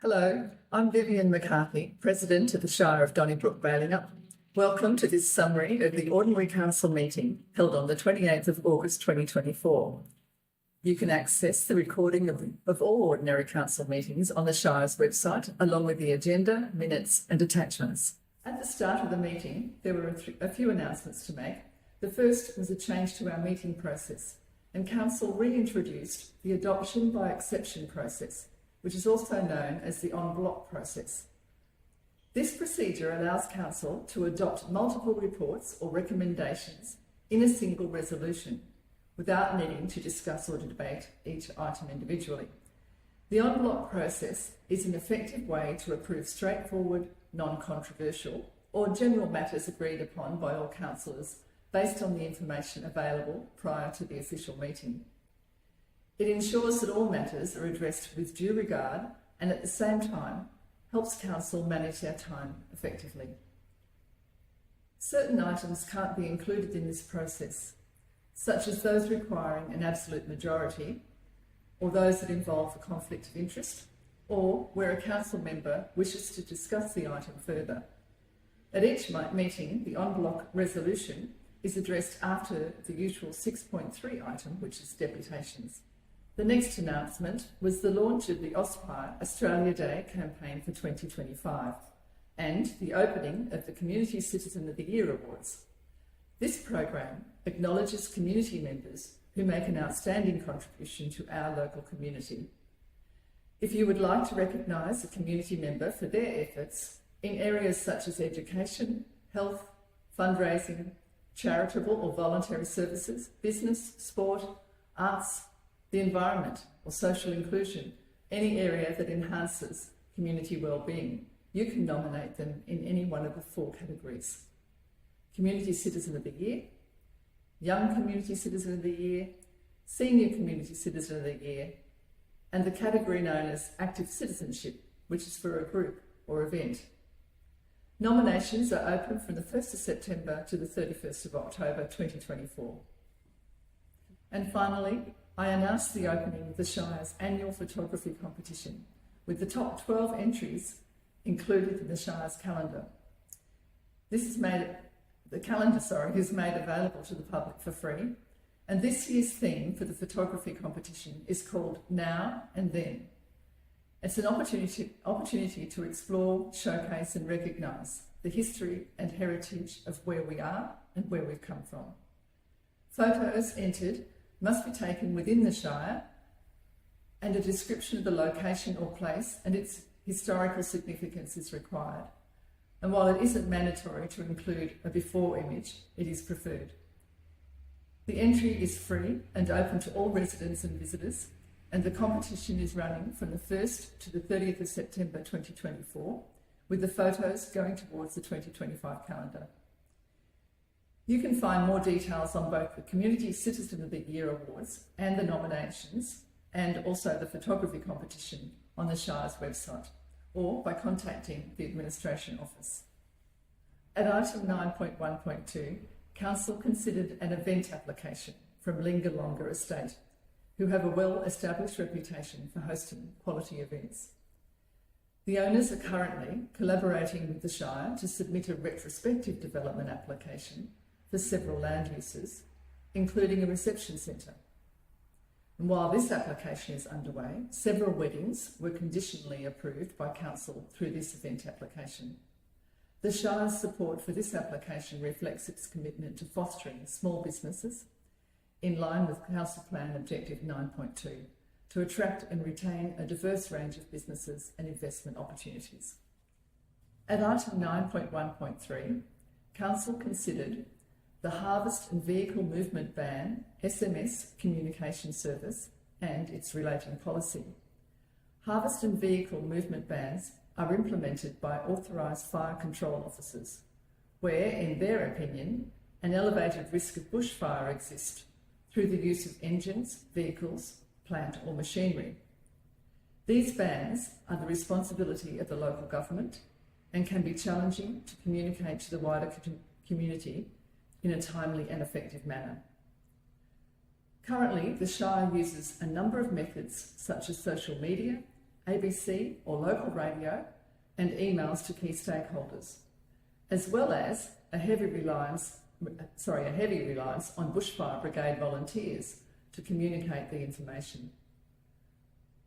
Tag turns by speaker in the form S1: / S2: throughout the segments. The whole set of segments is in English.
S1: Hello, I'm Vivian McCarthy, President of the Shire of Donnybrook-Balingup. Welcome to this summary of the Ordinary Council meeting held on the 28th of August 2024. You can access the recording of all Ordinary Council meetings on the Shire's website, along with the agenda, minutes and attachments. At the start of the meeting, there were a few announcements to make. The first was a change to our meeting process, and Council reintroduced the adoption by exception process, which is also known as the en bloc process. This procedure allows Council to adopt multiple reports or recommendations in a single resolution without needing to discuss or debate each item individually. The en bloc process is an effective way to approve straightforward, non-controversial or general matters agreed upon by all councillors based on the information available prior to the official meeting. It ensures that all matters are addressed with due regard and at the same time helps Council manage their time effectively. Certain items can't be included in this process, such as those requiring an absolute majority, or those that involve a conflict of interest, or where a Council member wishes to discuss the item further. At each meeting, the en bloc resolution is addressed after the usual 6.3 item, which is deputations. The next announcement was the launch of the OSPI Australia Day campaign for 2025 and the opening of the Community Citizen of the Year Awards. This program acknowledges community members who make an outstanding contribution to our local community. If you would like to recognise a community member for their efforts in areas such as education, health, fundraising, charitable or voluntary services, business, sport, arts, the environment or social inclusion, any area that enhances community well-being, you can nominate them in any one of the four categories: Community Citizen of the Year, Young Community Citizen of the Year, Senior Community Citizen of the Year, and the category known as Active Citizenship, which is for a group or event. Nominations are open from the 1st of September to the 31st of October 2024. And finally, I announced the opening of the Shire's annual photography competition, with the top 12 entries included in the Shire's calendar. The calendar is made available to the public for free, and this year's theme for the photography competition is called Now and Then. It's an opportunity to explore, showcase and recognise the history and heritage of where we are and where we've come from. Photos entered must be taken within the Shire, and a description of the location or place and its historical significance is required. And while it isn't mandatory to include a before image, it is preferred. The entry is free and open to all residents and visitors, and the competition is running from the 1st to the 30th of September 2024, with the photos going towards the 2025 calendar. You can find more details on both the Community Citizen of the Year Awards and the nominations, and also the photography competition on the Shire's website, or by contacting the Administration Office. At item 9.1.2, Council considered an event application from Lingalonga Estate, who have a well-established reputation for hosting quality events. The owners are currently collaborating with the Shire to submit a retrospective development application for several land uses, including a reception centre. And while this application is underway, several weddings were conditionally approved by Council through this event application. The Shire's support for this application reflects its commitment to fostering small businesses in line with Council Plan Objective 9.2 to attract and retain a diverse range of businesses and investment opportunities. At item 9.1.3, Council considered the Harvest and Vehicle Movement Ban SMS communication service and its relating policy. Harvest and vehicle movement bans are implemented by authorised fire control officers, where, in their opinion, an elevated risk of bushfire exists through the use of engines, vehicles, plant or machinery. These bans are the responsibility of the local government and can be challenging to communicate to the wider community in a timely and effective manner. Currently, the Shire uses a number of methods such as social media, ABC or local radio, and emails to key stakeholders, as well as a heavy reliance on bushfire brigade volunteers to communicate the information.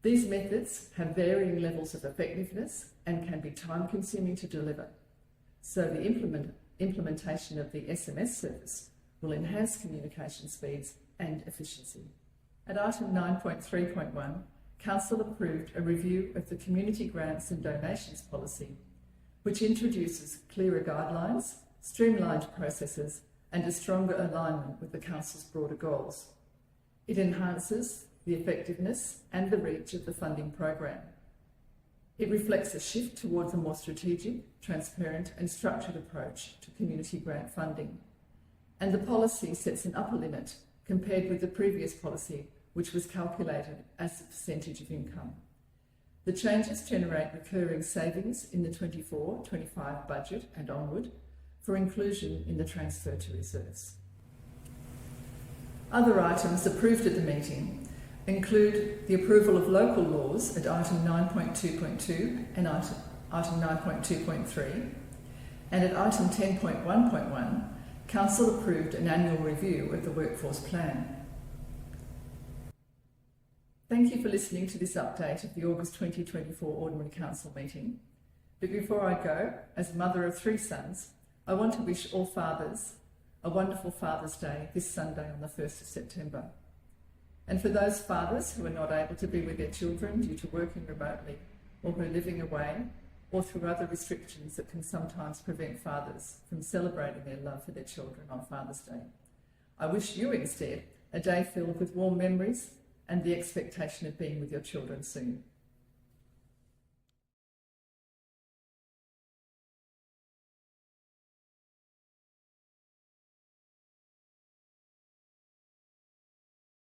S1: These methods have varying levels of effectiveness and can be time-consuming to deliver, so the implementation of the SMS service will enhance communication speeds and efficiency. At item 9.3.1, Council approved a review of the community grants and donations policy, which introduces clearer guidelines, streamlined processes, and a stronger alignment with the Council's broader goals. It enhances the effectiveness and the reach of the funding program. It reflects a shift towards a more strategic, transparent, and structured approach to community grant funding. And the policy sets an upper limit compared with the previous policy, which was calculated as a percentage of income. The changes generate recurring savings in the 24-25 budget and onward for inclusion in the transfer to reserves. Other items approved at the meeting include the approval of local laws at item 9.2.2 and item 9.2.3, and at item 10.1.1, Council approved an annual review of the workforce plan. Thank you for listening to this update of the August 2024 Ordinary Council meeting. But before I go, as mother of 3 sons, I want to wish all fathers a wonderful Father's Day this Sunday on the 1st of September. And for those fathers who are not able to be with their children due to working remotely, or who are living away, or through other restrictions that can sometimes prevent fathers from celebrating their love for their children on Father's Day, I wish you instead a day filled with warm memories and the expectation of being with your children soon.